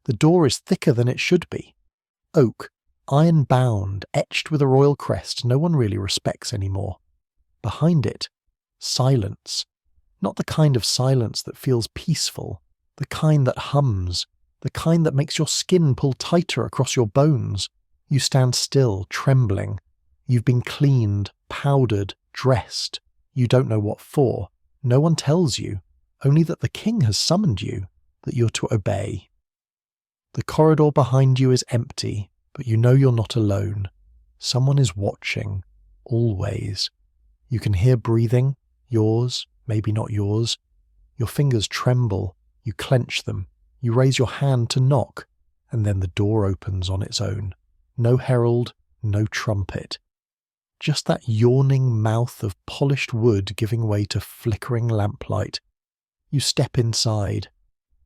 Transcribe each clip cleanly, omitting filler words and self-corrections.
The door is thicker than it should be. Oak, iron-bound, etched with a royal crest no one really respects anymore. Behind it, silence. Not the kind of silence that feels peaceful, the kind that hums, the kind that makes your skin pull tighter across your bones. You stand still, trembling. You've been cleaned, powdered, dressed. You don't know what for. No one tells you, only that the king has summoned you, that you're to obey. The corridor behind you is empty, but you know you're not alone. Someone is watching, always. You can hear breathing, yours, maybe not yours. Your fingers tremble, you clench them, you raise your hand to knock, and then the door opens on its own. No herald, no trumpet. Just that yawning mouth of polished wood giving way to flickering lamplight. You step inside.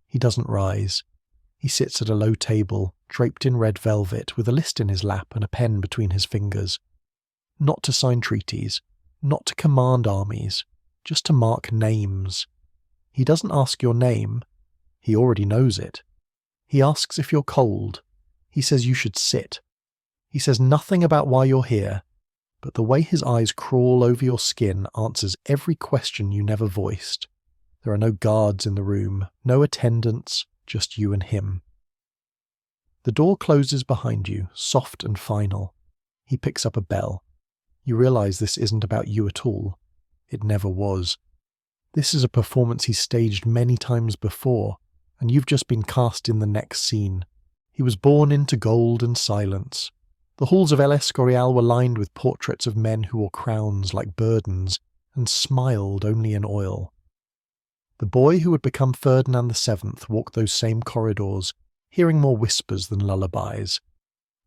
He doesn't rise. He sits at a low table, draped in red velvet, with a list in his lap and a pen between his fingers. Not to sign treaties, not to command armies, just to mark names. He doesn't ask your name. He already knows it. He asks if you're cold. He says you should sit. He says nothing about why you're here, but the way his eyes crawl over your skin answers every question you never voiced. There are no guards in the room, no attendants, just you and him. The door closes behind you, soft and final. He picks up a bell. You realize this isn't about you at all. It never was. This is a performance he's staged many times before, and you've just been cast in the next scene. He was born into gold and silence. The halls of El Escorial were lined with portraits of men who wore crowns like burdens and smiled only in oil. The boy who would become Ferdinand VII walked those same corridors, hearing more whispers than lullabies.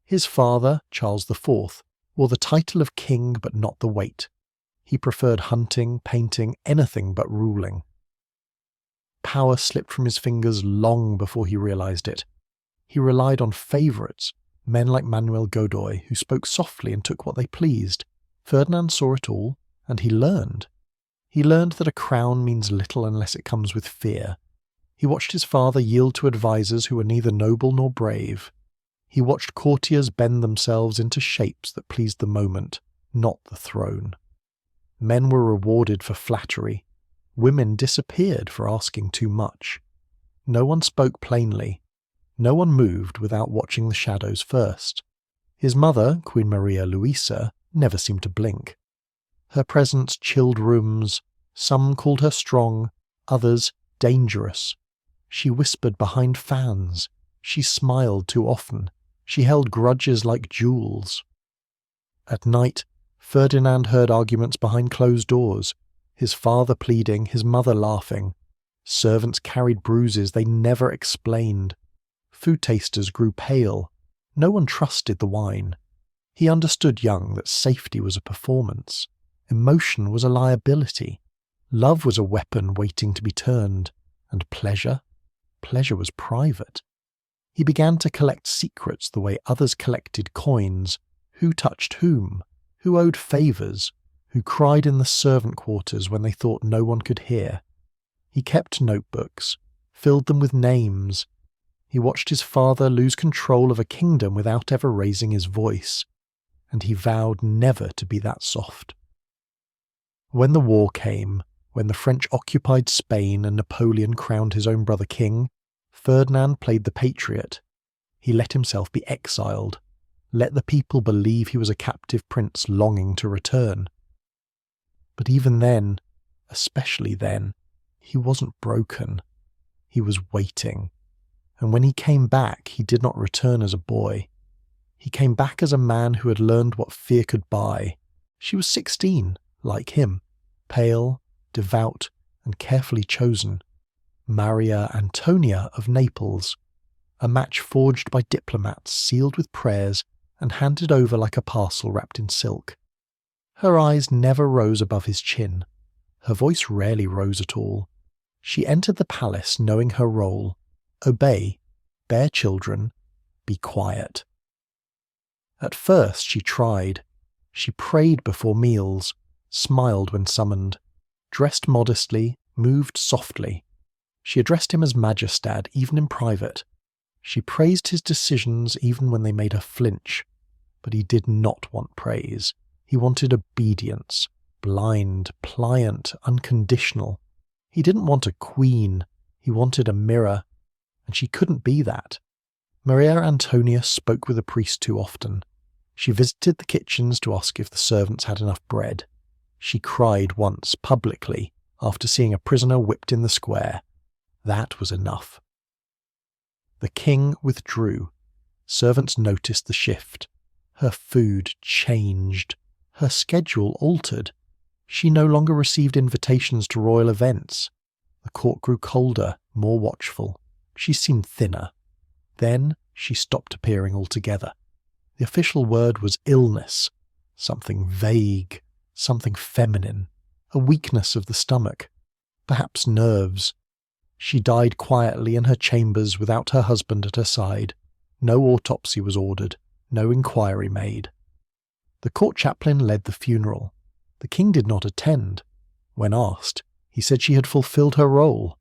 His father, Charles IV, wore the title of king but not the weight. He preferred hunting, painting, anything but ruling. Power slipped from his fingers long before he realized it. He relied on favourites, men like Manuel Godoy, who spoke softly and took what they pleased. Ferdinand saw it all, and he learned. He learned that a crown means little unless it comes with fear. He watched his father yield to advisers who were neither noble nor brave. He watched courtiers bend themselves into shapes that pleased the moment, not the throne. Men were rewarded for flattery. Women disappeared for asking too much. No one spoke plainly. No one moved without watching the shadows first. His mother, Queen Maria Luisa, never seemed to blink. Her presence chilled rooms. Some called her strong, others dangerous. She whispered behind fans. She smiled too often. She held grudges like jewels. At night, Ferdinand heard arguments behind closed doors, his father pleading, his mother laughing. Servants carried bruises they never explained. Food tasters grew pale. No one trusted the wine. He understood young that safety was a performance. Emotion was a liability. Love was a weapon waiting to be turned. And pleasure? Pleasure was private. He began to collect secrets the way others collected coins. Who touched whom? Who owed favours? Who cried in the servant quarters when they thought no one could hear? He kept notebooks, filled them with names. He watched his father lose control of a kingdom without ever raising his voice, and he vowed never to be that soft. When the war came, when the French occupied Spain and Napoleon crowned his own brother king, Ferdinand played the patriot. He let himself be exiled, let the people believe he was a captive prince longing to return. But even then, especially then, he wasn't broken. He was waiting. And when he came back, he did not return as a boy. He came back as a man who had learned what fear could buy. She was 16, like him, pale, devout, and carefully chosen. Maria Antonia of Naples, a match forged by diplomats, sealed with prayers, and handed over like a parcel wrapped in silk. Her eyes never rose above his chin. Her voice rarely rose at all. She entered the palace knowing her role: obey, bear children, be quiet. At first she tried. She prayed before meals, smiled when summoned, dressed modestly, moved softly. She addressed him as Majestad, even in private. She praised his decisions even when they made her flinch, but he did not want praise. He wanted obedience, blind, pliant, unconditional. He didn't want a queen, he wanted a mirror, and she couldn't be that. Maria Antonia spoke with the priest too often. She visited the kitchens to ask if the servants had enough bread. She cried once, publicly, after seeing a prisoner whipped in the square. That was enough. The king withdrew. Servants noticed the shift. Her food changed. Her schedule altered. She no longer received invitations to royal events. The court grew colder, more watchful. She seemed thinner. Then she stopped appearing altogether. The official word was illness, something vague, something feminine, a weakness of the stomach, perhaps nerves. She died quietly in her chambers without her husband at her side. No autopsy was ordered, no inquiry made. The court chaplain led the funeral. The king did not attend. When asked, he said she had fulfilled her role.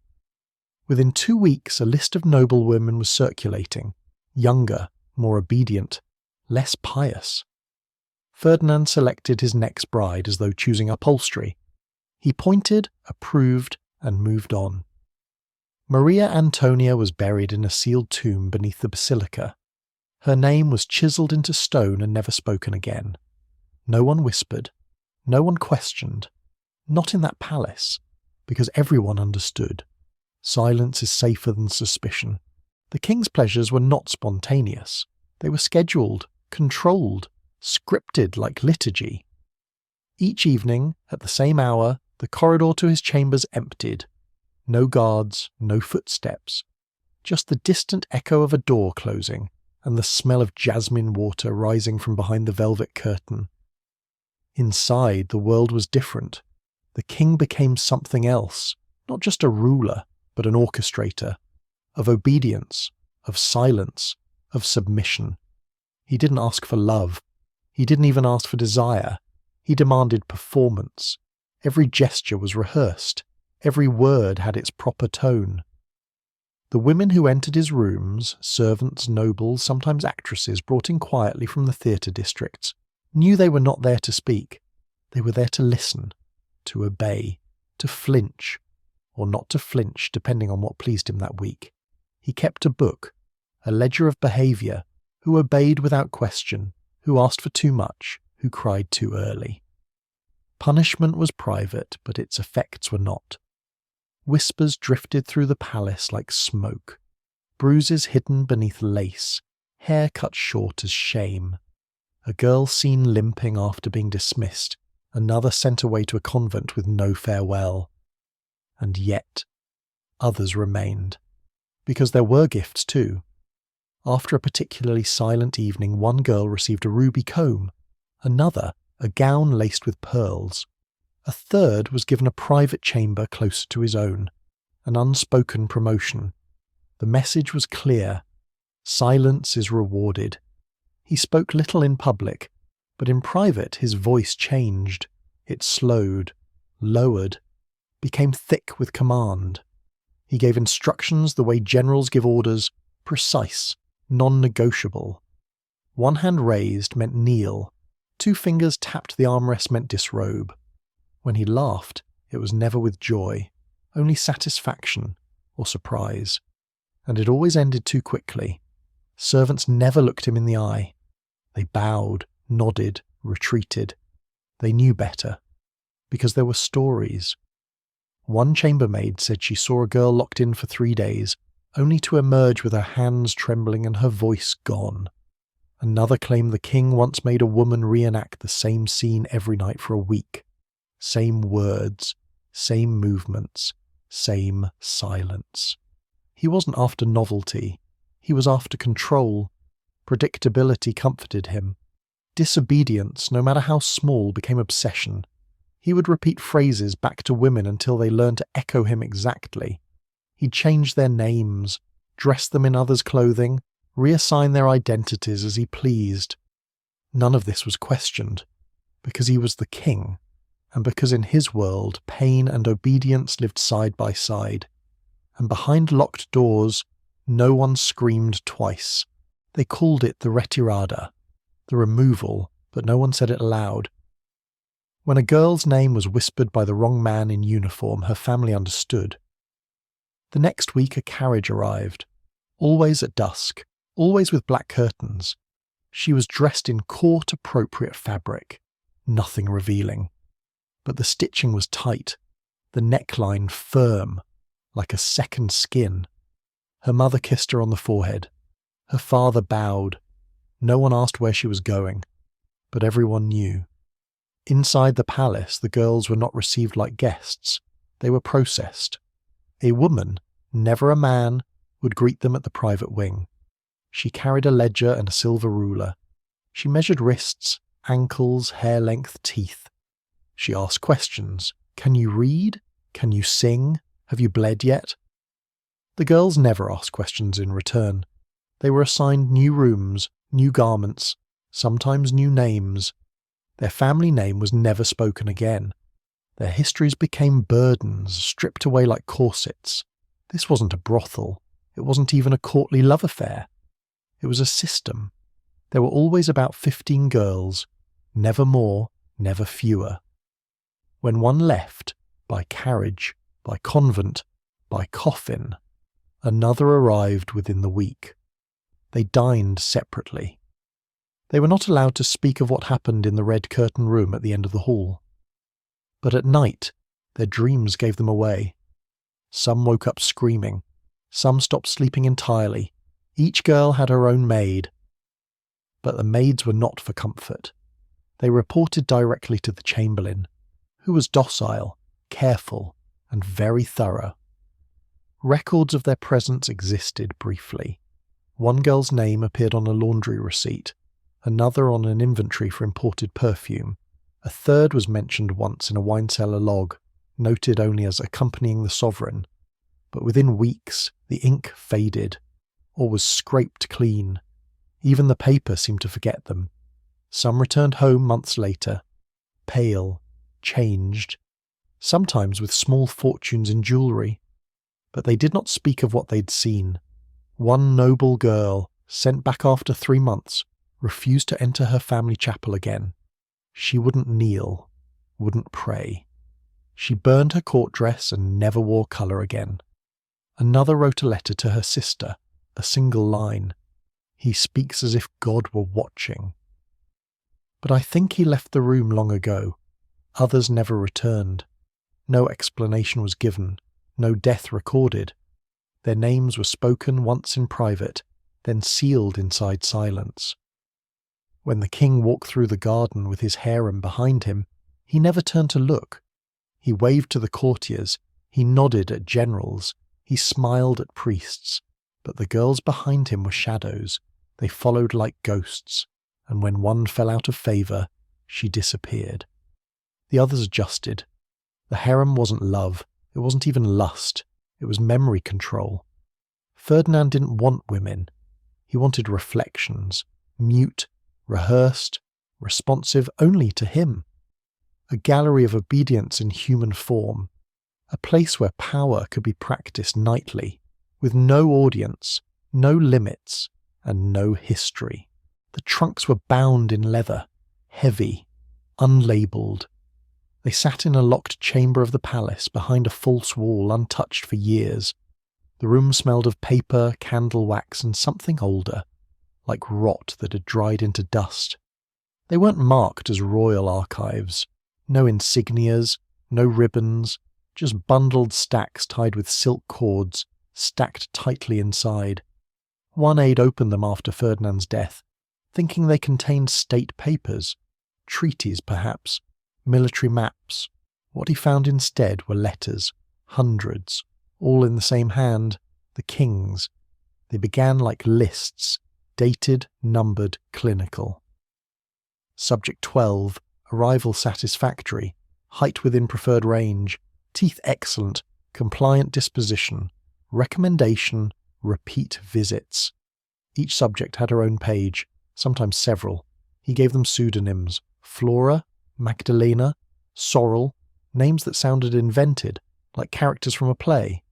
Within 2 weeks, a list of noblewomen was circulating, younger, more obedient, less pious. Ferdinand selected his next bride as though choosing upholstery. He pointed, approved, and moved on. Maria Antonia was buried in a sealed tomb beneath the basilica. Her name was chiselled into stone and never spoken again. No one whispered. No one questioned. Not in that palace, because everyone understood. Silence is safer than suspicion. The king's pleasures were not spontaneous. They were scheduled, controlled, scripted like liturgy. Each evening, at the same hour, the corridor to his chambers emptied. No guards, no footsteps. Just the distant echo of a door closing and the smell of jasmine water rising from behind the velvet curtain. Inside, the world was different. The king became something else, not just a ruler, but an orchestrator, of obedience, of silence, of submission. He didn't ask for love. He didn't even ask for desire. He demanded performance. Every gesture was rehearsed. Every word had its proper tone. The women who entered his rooms, servants, nobles, sometimes actresses brought in quietly from the theatre districts, knew they were not there to speak. They were there to listen, to obey, to flinch, or not to flinch depending on what pleased him that week. He kept a book, a ledger of behaviour, who obeyed without question, who asked for too much, who cried too early. Punishment was private, but its effects were not. Whispers drifted through the palace like smoke, bruises hidden beneath lace, hair cut short as shame. A girl seen limping after being dismissed, another sent away to a convent with no farewell. And yet, others remained. Because there were gifts too. After a particularly silent evening, one girl received a ruby comb, another a gown laced with pearls. A third was given a private chamber closer to his own, an unspoken promotion. The message was clear. Silence is rewarded. He spoke little in public, but in private his voice changed. It slowed, lowered, became thick with command. He gave instructions the way generals give orders, precise, non-negotiable. One hand raised meant kneel. 2 fingers tapped the armrest meant disrobe. When he laughed, it was never with joy, only satisfaction or surprise. And it always ended too quickly. Servants never looked him in the eye. They bowed, nodded, retreated. They knew better, because there were stories. One chambermaid said she saw a girl locked in for 3 days, only to emerge with her hands trembling and her voice gone. Another claimed the king once made a woman reenact the same scene every night for a week. Same words, same movements, same silence. He wasn't after novelty. He was after control. Predictability comforted him. Disobedience, no matter how small, became obsession. He would repeat phrases back to women until they learned to echo him exactly. He'd change their names, dress them in others' clothing, reassign their identities as he pleased. None of this was questioned, because he was the king, and because in his world pain and obedience lived side by side, and behind locked doors No one screamed twice. They called it the retirada, the removal, but no one said it aloud. When a girl's name was whispered by the wrong man in uniform, her family understood. The next week a carriage arrived, always at dusk, always with black curtains. She was dressed in court-appropriate fabric, nothing revealing. But the stitching was tight, the neckline firm, like a second skin. Her mother kissed her on the forehead. Her father bowed. No one asked where she was going, but everyone knew. Inside the palace, the girls were not received like guests. They were processed. A woman, never a man, would greet them at the private wing. She carried a ledger and a silver ruler. She measured wrists, ankles, hair length, teeth. She asked questions. Can you read? Can you sing? Have you bled yet? The girls never asked questions in return. They were assigned new rooms, new garments, sometimes new names. Their family name was never spoken again. Their histories became burdens, stripped away like corsets. This wasn't a brothel. It wasn't even a courtly love affair. It was a system. There were always about 15 girls, never more, never fewer. When one left, by carriage, by convent, by coffin, another arrived within the week. They dined separately. They were not allowed to speak of what happened in the red curtain room at the end of the hall. But at night, their dreams gave them away. Some woke up screaming. Some stopped sleeping entirely. Each girl had her own maid. But the maids were not for comfort. They reported directly to the chamberlain, who was docile, careful, and very thorough. Records of their presence existed briefly. One girl's name appeared on a laundry receipt, another on an inventory for imported perfume. A third was mentioned once in a wine cellar log, noted only as accompanying the sovereign. But within weeks, the ink faded, or was scraped clean. Even the paper seemed to forget them. Some returned home months later, pale, changed, sometimes with small fortunes in jewellery. But they did not speak of what they'd seen. One noble girl, sent back after 3 months, refused to enter her family chapel again. She wouldn't kneel, wouldn't pray. She burned her court dress and never wore colour again. Another wrote a letter to her sister, a single line. He speaks as if God were watching. But I think he left the room long ago. Others never returned. No explanation was given, no death recorded. Their names were spoken once in private, then sealed inside silence. When the king walked through the garden with his harem behind him, he never turned to look. He waved to the courtiers, he nodded at generals, he smiled at priests, but the girls behind him were shadows. They followed like ghosts, and when one fell out of favour, she disappeared. The others adjusted. The harem wasn't love, it wasn't even lust, it was memory control. Ferdinand didn't want women. He wanted reflections, mute, rehearsed, responsive only to him. A gallery of obedience in human form. A place where power could be practiced nightly, with no audience, no limits, and no history. The trunks were bound in leather, heavy, unlabelled. They sat in a locked chamber of the palace behind a false wall untouched for years. The room smelled of paper, candle wax, and something older, like rot that had dried into dust. They weren't marked as royal archives. No insignias, no ribbons, just bundled stacks tied with silk cords, stacked tightly inside. One aide opened them after Ferdinand's death, thinking they contained state papers, treaties perhaps, military maps. What he found instead were letters, hundreds, all in the same hand, the king's. They began like lists, dated, numbered, clinical. Subject 12, arrival satisfactory, height within preferred range, teeth excellent, compliant disposition, recommendation, repeat visits. Each subject had her own page, sometimes several. He gave them pseudonyms, Flora, Magdalena, Sorrel, names that sounded invented, like characters from a play.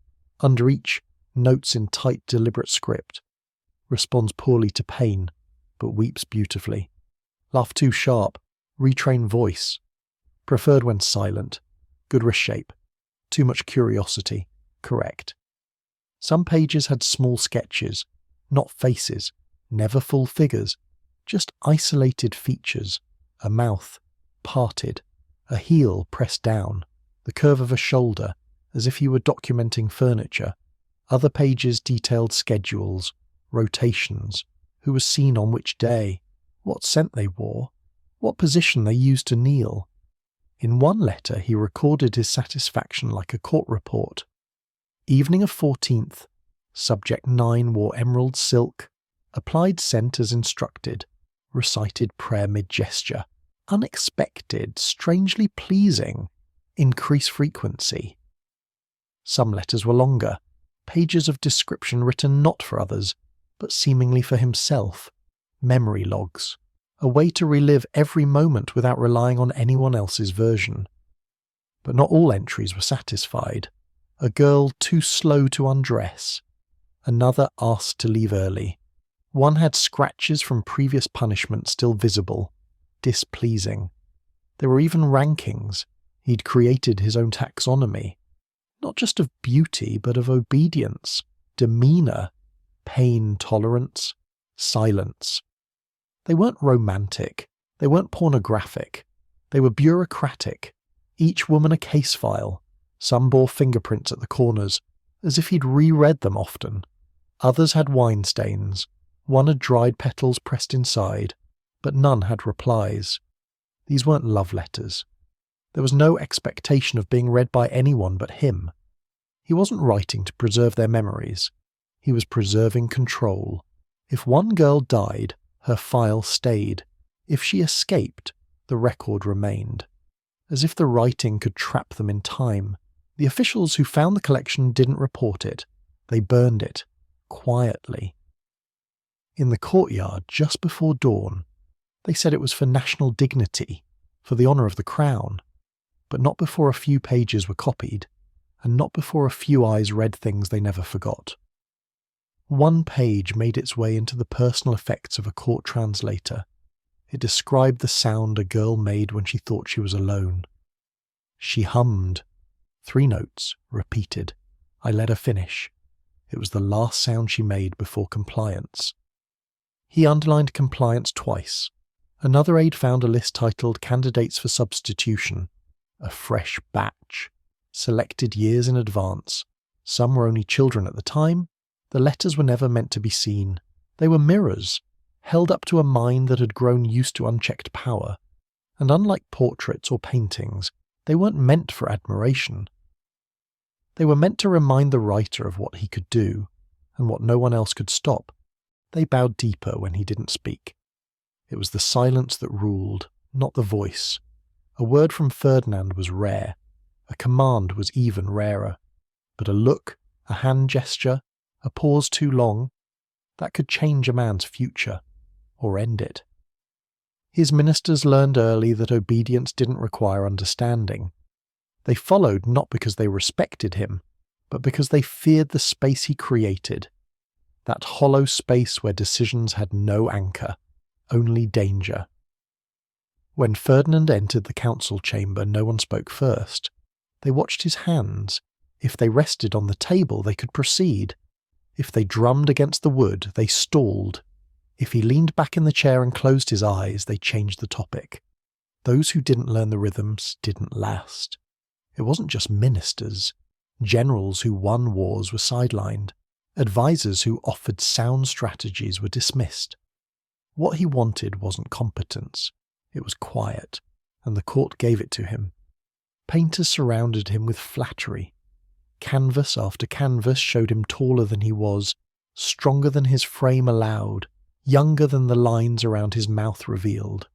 Under each, notes in tight, deliberate script. Responds poorly to pain, but weeps beautifully. Laugh too sharp, retrain voice. Preferred when silent, good wrist shape. Too much curiosity, correct. Some pages had small sketches, not faces, never full figures, just isolated features, a mouth, parted, a heel pressed down, the curve of a shoulder, as if he were documenting furniture. Other pages detailed schedules, rotations, who was seen on which day, what scent they wore, what position they used to kneel. In one letter he recorded his satisfaction like a court report. Evening of 14th, subject 9 wore emerald silk, applied scent as instructed, recited prayer mid-gesture. Unexpected, strangely pleasing, increase frequency. Some letters were longer, pages of description written not for others, but seemingly for himself, memory logs, a way to relive every moment without relying on anyone else's version. But not all entries were satisfied. A girl too slow to undress. Another asked to leave early. One had scratches from previous punishment still visible, displeasing. There were even rankings. He'd created his own taxonomy, not just of beauty, but of obedience, demeanour, pain tolerance, silence. They weren't romantic, they weren't pornographic, they were bureaucratic, each woman a case file. Some bore fingerprints at the corners, as if he'd reread them often. Others had wine stains, one had dried petals pressed inside, but none had replies. These weren't love letters. There was no expectation of being read by anyone but him. He wasn't writing to preserve their memories. He was preserving control. If one girl died, her file stayed. If she escaped, the record remained. As if the writing could trap them in time. The officials who found the collection didn't report it. They burned it, quietly. In the courtyard, just before dawn, they said it was for national dignity, for the honour of the crown, but not before a few pages were copied, and not before a few eyes read things they never forgot. One page made its way into the personal effects of a court translator. It described the sound a girl made when she thought she was alone. She hummed. 3 notes, repeated. I let her finish. It was the last sound she made before compliance. He underlined compliance twice. Another aide found a list titled Candidates for Substitution. A fresh batch. Selected years in advance. Some were only children at the time. The letters were never meant to be seen. They were mirrors, held up to a mind that had grown used to unchecked power. And unlike portraits or paintings, they weren't meant for admiration. They were meant to remind the writer of what he could do, and what no one else could stop. They bowed deeper when he didn't speak. It was the silence that ruled, not the voice. A word from Ferdinand was rare. A command was even rarer. But a look, a hand gesture, a pause too long, that could change a man's future, or end it. His ministers learned early that obedience didn't require understanding. They followed not because they respected him, but because they feared the space he created. That hollow space where decisions had no anchor, only danger. When Ferdinand entered the council chamber, no one spoke first. They watched his hands. If they rested on the table, they could proceed. If they drummed against the wood, they stalled. If he leaned back in the chair and closed his eyes, they changed the topic. Those who didn't learn the rhythms didn't last. It wasn't just ministers. Generals who won wars were sidelined. Advisors who offered sound strategies were dismissed. What he wanted wasn't competence. It was quiet, and the court gave it to him. Painters surrounded him with flattery. Canvas after canvas showed him taller than he was, stronger than his frame allowed, younger than the lines around his mouth revealed.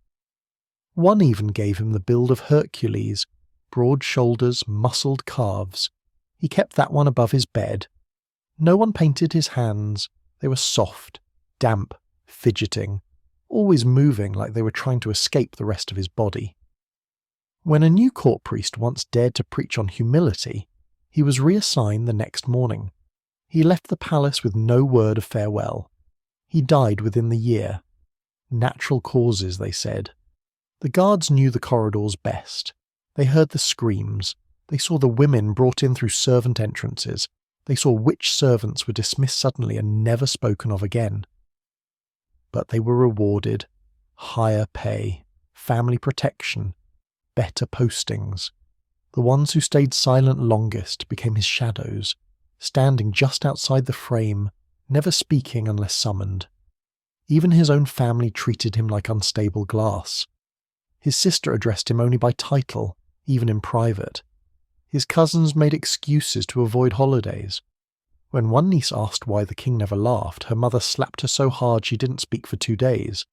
One even gave him the build of Hercules, broad shoulders, muscled calves. He kept that one above his bed. No one painted his hands. They were soft, damp, fidgeting, always moving like they were trying to escape the rest of his body. When a new court priest once dared to preach on humility, he was reassigned the next morning. He left the palace with no word of farewell. He died within the year. Natural causes, they said. The guards knew the corridors best. They heard the screams. They saw the women brought in through servant entrances. They saw which servants were dismissed suddenly and never spoken of again. But they were rewarded. Higher pay, family protection, better postings. The ones who stayed silent longest became his shadows, standing just outside the frame, never speaking unless summoned. Even his own family treated him like unstable glass. His sister addressed him only by title, even in private. His cousins made excuses to avoid holidays. When one niece asked why the king never laughed, her mother slapped her so hard she didn't speak for 2 days.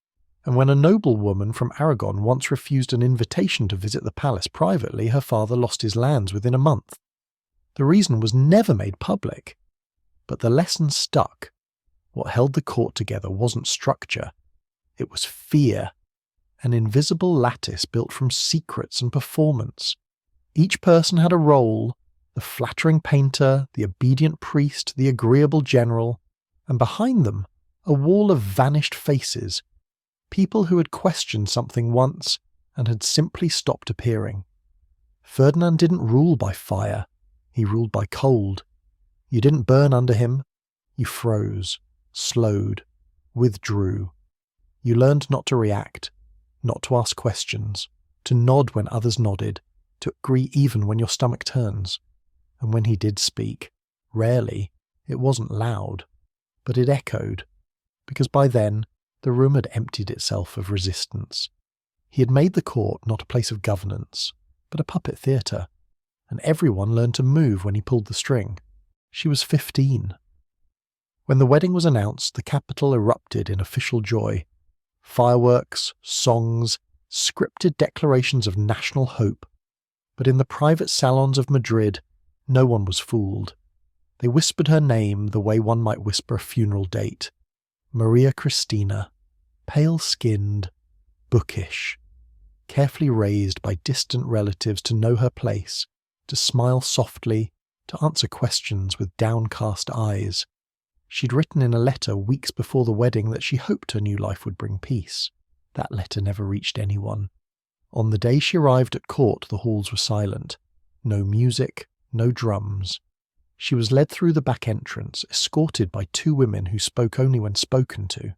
And when a noblewoman from Aragon once refused an invitation to visit the palace privately, her father lost his lands within a month. The reason was never made public. But the lesson stuck. What held the court together wasn't structure. It was fear. An invisible lattice built from secrets and performance. Each person had a role, the flattering painter, the obedient priest, the agreeable general, and behind them, a wall of vanished faces, people who had questioned something once and had simply stopped appearing. Ferdinand didn't rule by fire, he ruled by cold. You didn't burn under him, you froze, slowed, withdrew. You learned not to react, not to ask questions, to nod when others nodded, to agree even when your stomach turns. And when he did speak, rarely, it wasn't loud, but it echoed, because by then the room had emptied itself of resistance. He had made the court not a place of governance, but a puppet theatre, and everyone learned to move when he pulled the string. She was 15. When the wedding was announced, the capital erupted in official joy. Fireworks, songs, scripted declarations of national hope. But in the private salons of Madrid, no one was fooled. They whispered her name the way one might whisper a funeral date. Maria Cristina, pale-skinned, bookish, carefully raised by distant relatives to know her place, to smile softly, to answer questions with downcast eyes. She'd written in a letter weeks before the wedding that she hoped her new life would bring peace. That letter never reached anyone. On the day she arrived at court, the halls were silent. No music, no drums. She was led through the back entrance, escorted by 2 women who spoke only when spoken to.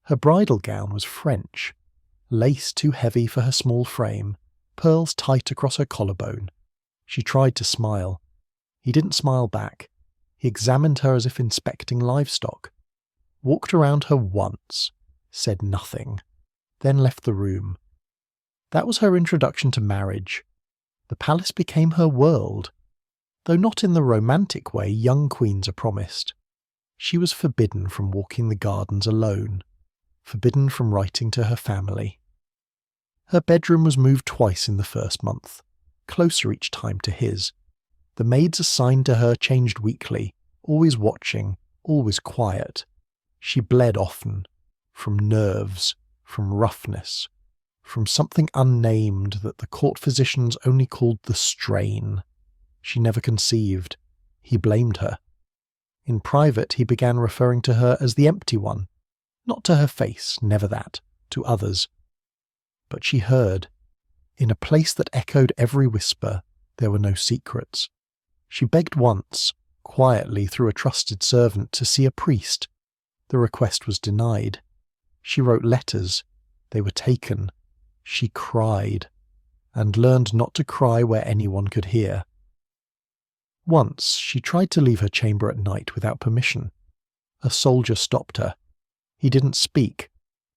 Her bridal gown was French, lace too heavy for her small frame, pearls tight across her collarbone. She tried to smile. He didn't smile back. He examined her as if inspecting livestock, walked around her once, said nothing, then left the room. That was her introduction to marriage. The palace became her world, though not in the romantic way young queens are promised. She was forbidden from walking the gardens alone, forbidden from writing to her family. Her bedroom was moved twice in the first month, closer each time to his. The maids assigned to her changed weekly, always watching, always quiet. She bled often, from nerves, from roughness, from something unnamed that the court physicians only called the strain. She never conceived. He blamed her. In private, he began referring to her as the empty one. Not to her face, never that, to others. But she heard. In a place that echoed every whisper, there were no secrets. She begged once, quietly through a trusted servant, to see a priest. The request was denied. She wrote letters. They were taken. She cried, and learned not to cry where anyone could hear. Once she tried to leave her chamber at night without permission. A soldier stopped her. He didn't speak,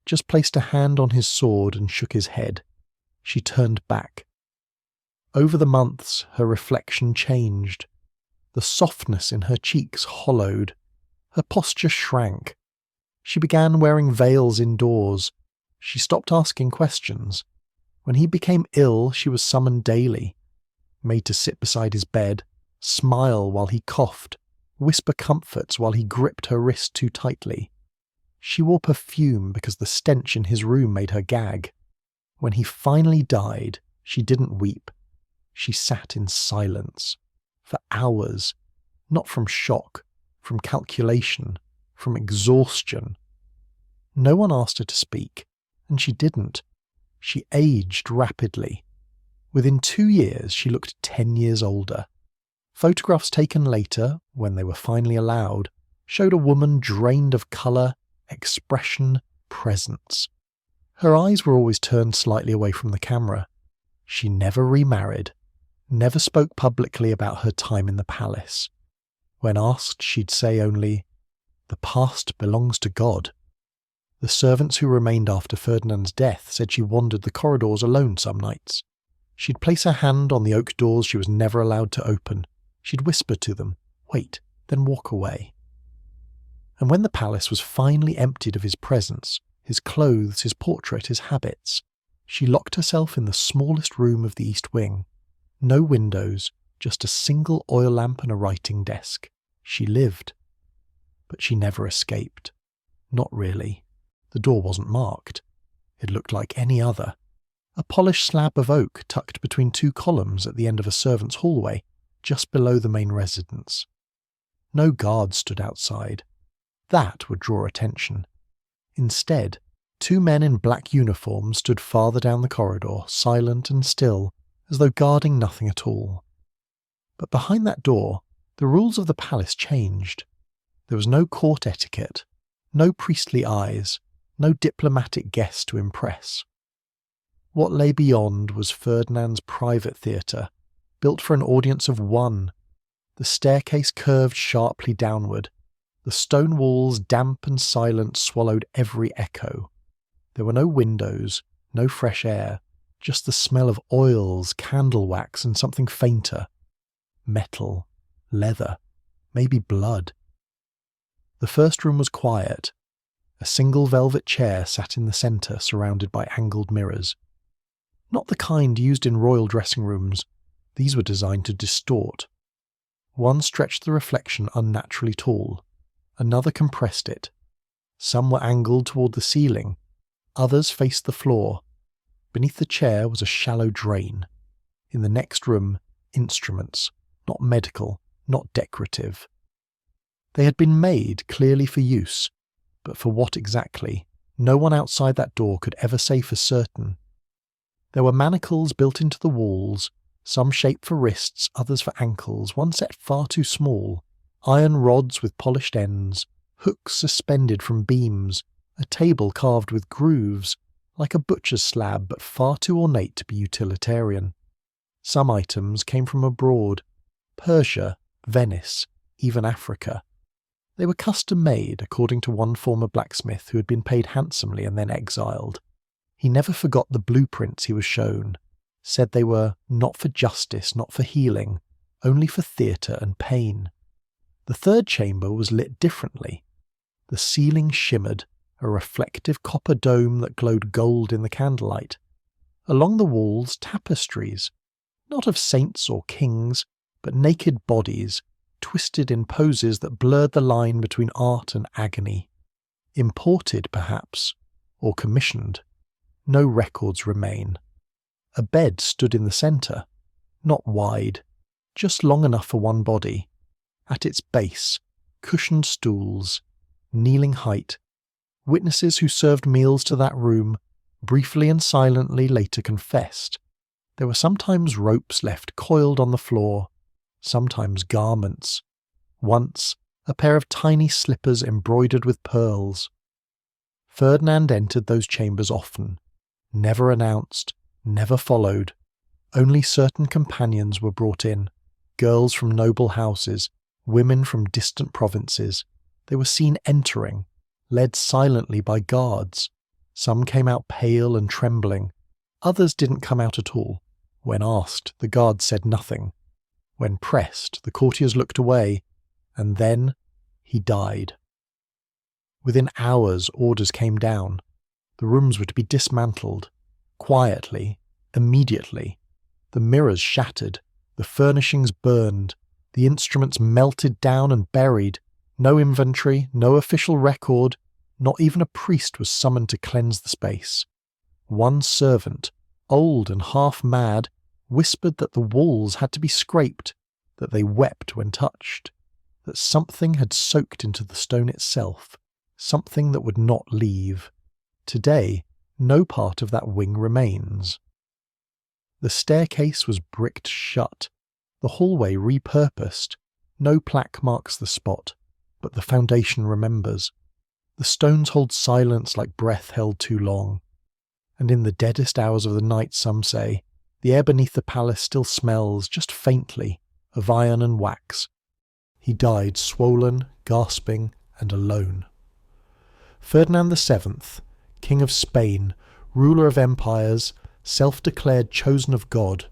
just placed a hand on his sword and shook his head. She turned back. Over the months, her reflection changed. The softness in her cheeks hollowed. Her posture shrank. She began wearing veils indoors. She stopped asking questions. When he became ill, she was summoned daily, made to sit beside his bed, smile while he coughed, whisper comforts while he gripped her wrist too tightly. She wore perfume because the stench in his room made her gag. When he finally died, she didn't weep. She sat in silence, for hours, not from shock, from calculation, from exhaustion. No one asked her to speak, and she didn't. She aged rapidly. Within 2 years, she looked 10 years older. Photographs taken later, when they were finally allowed, showed a woman drained of colour, expression, presence. Her eyes were always turned slightly away from the camera. She never remarried, never spoke publicly about her time in the palace. When asked, she'd say only, "The past belongs to God." The servants who remained after Ferdinand's death said she wandered the corridors alone some nights. She'd place her hand on the oak doors she was never allowed to open. She'd whisper to them, "Wait," then walk away. And when the palace was finally emptied of his presence, his clothes, his portrait, his habits, she locked herself in the smallest room of the east wing. No windows, just a single oil lamp and a writing desk. She lived. But she never escaped. Not really. The door wasn't marked. It looked like any other. A polished slab of oak tucked between 2 columns at the end of a servant's hallway, just below the main residence. No guards stood outside. That would draw attention. Instead, 2 men in black uniforms stood farther down the corridor, silent and still, as though guarding nothing at all. But behind that door, the rules of the palace changed. There was no court etiquette, no priestly eyes, no diplomatic guest to impress. What lay beyond was Ferdinand's private theatre, built for an audience of 1. The staircase curved sharply downward. The stone walls, damp and silent, swallowed every echo. There were no windows, no fresh air, just the smell of oils, candle wax, and something fainter. Metal, leather, maybe blood. The first room was quiet. A single velvet chair sat in the centre, surrounded by angled mirrors. Not the kind used in royal dressing rooms. These were designed to distort. One stretched the reflection unnaturally tall. Another compressed it. Some were angled toward the ceiling. Others faced the floor. Beneath the chair was a shallow drain. In the next room, instruments, not medical, not decorative. They had been made clearly for use, but for what exactly, no one outside that door could ever say for certain. There were manacles built into the walls, some shaped for wrists, others for ankles, one set far too small, iron rods with polished ends, hooks suspended from beams, a table carved with grooves, like a butcher's slab but far too ornate to be utilitarian. Some items came from abroad, Persia, Venice, even Africa. They were custom-made, according to one former blacksmith who had been paid handsomely and then exiled. He never forgot the blueprints he was shown, said they were not for justice, not for healing, only for theatre and pain. The third chamber was lit differently. The ceiling shimmered, a reflective copper dome that glowed gold in the candlelight. Along the walls, tapestries, not of saints or kings, but naked bodies, twisted in poses that blurred the line between art and agony. Imported, perhaps, or commissioned. No records remain. A bed stood in the centre, not wide, just long enough for one body. At its base, cushioned stools, kneeling height. Witnesses who served meals to that room, briefly and silently later confessed. There were sometimes ropes left coiled on the floor, sometimes garments. Once, a pair of tiny slippers embroidered with pearls. Ferdinand entered those chambers often, never announced, never followed. Only certain companions were brought in, girls from noble houses, women from distant provinces. They were seen entering, led silently by guards. Some came out pale and trembling. Others didn't come out at all. When asked, the guards said nothing. When pressed, the courtiers looked away, and then he died. Within hours, orders came down. The rooms were to be dismantled, quietly, immediately. The mirrors shattered, the furnishings burned, the instruments melted down and buried. No inventory, no official record, not even a priest was summoned to cleanse the space. One servant, old and half mad, whispered that the walls had to be scraped, that they wept when touched. that something had soaked into the stone itself, something that would not leave. Today, no part of that wing remains. The staircase was bricked shut, the hallway repurposed. No plaque marks the spot, but the foundation remembers. The stones hold silence like breath held too long. And in the deadest hours of the night, some say, the air beneath the palace still smells, just faintly, of iron and wax. He died swollen, gasping, and alone. Ferdinand VII, King of Spain, ruler of empires, self-declared chosen of God,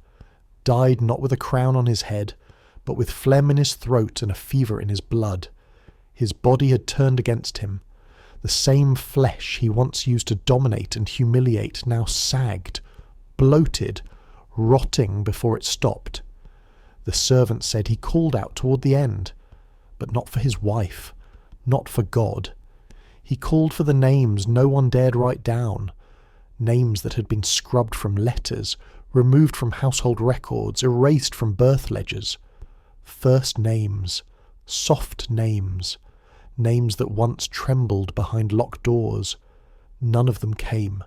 died not with a crown on his head, but with phlegm in his throat and a fever in his blood. His body had turned against him. The same flesh he once used to dominate and humiliate now sagged, bloated, rotting before it stopped. The servant said he called out toward the end, but not for his wife, not for God. He called for the names no one dared write down, names that had been scrubbed from letters, removed from household records, erased from birth ledgers. First names, soft names, names that once trembled behind locked doors. None of them came.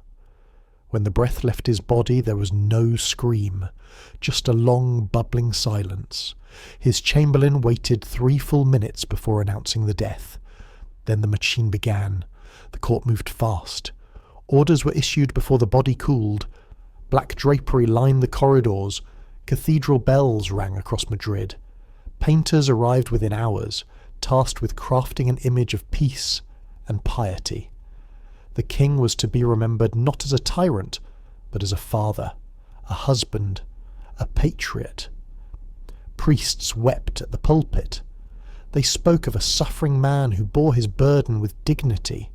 When the breath left his body, there was no scream, just a long, bubbling silence. His chamberlain waited 3 full minutes before announcing the death. Then the machine began. The court moved fast. Orders were issued before the body cooled. Black drapery lined the corridors. Cathedral bells rang across Madrid. Painters arrived within hours, tasked with crafting an image of peace and piety. The king was to be remembered not as a tyrant, but as a father, a husband, a patriot. Priests wept at the pulpit. They spoke of a suffering man who bore his burden with dignity,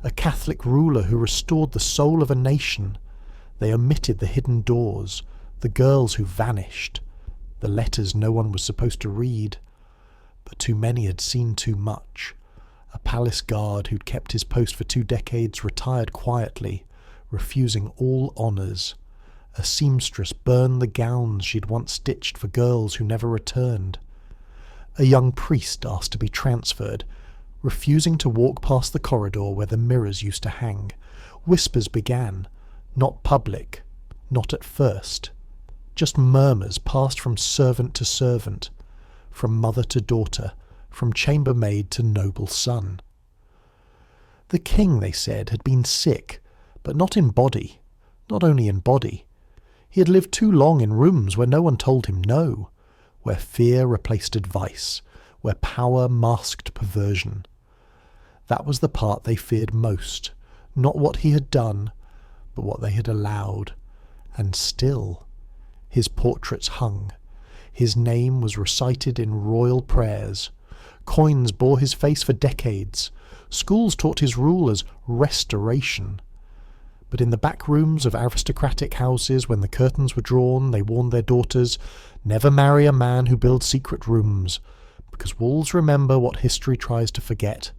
a Catholic ruler who restored the soul of a nation. They omitted the hidden doors, the girls who vanished, the letters no one was supposed to read. But too many had seen too much. A palace guard who'd kept his post for 2 decades retired quietly, refusing all honours. A seamstress burned the gowns she'd once stitched for girls who never returned. A young priest asked to be transferred, refusing to walk past the corridor where the mirrors used to hang. Whispers began, not public, not at first. Just murmurs passed from servant to servant, from mother to daughter, from chambermaid to noble son. The king, they said, had been sick, but not in body, not only in body. He had lived too long in rooms where no one told him no, where fear replaced advice, where power masked perversion. That was the part they feared most, not what he had done, but what they had allowed. And still, his portraits hung. His name was recited in royal prayers. Coins bore his face for decades. Schools taught his rule as restoration. But in the back rooms of aristocratic houses, when the curtains were drawn, they warned their daughters, never marry a man who builds secret rooms, because walls remember what history tries to forget.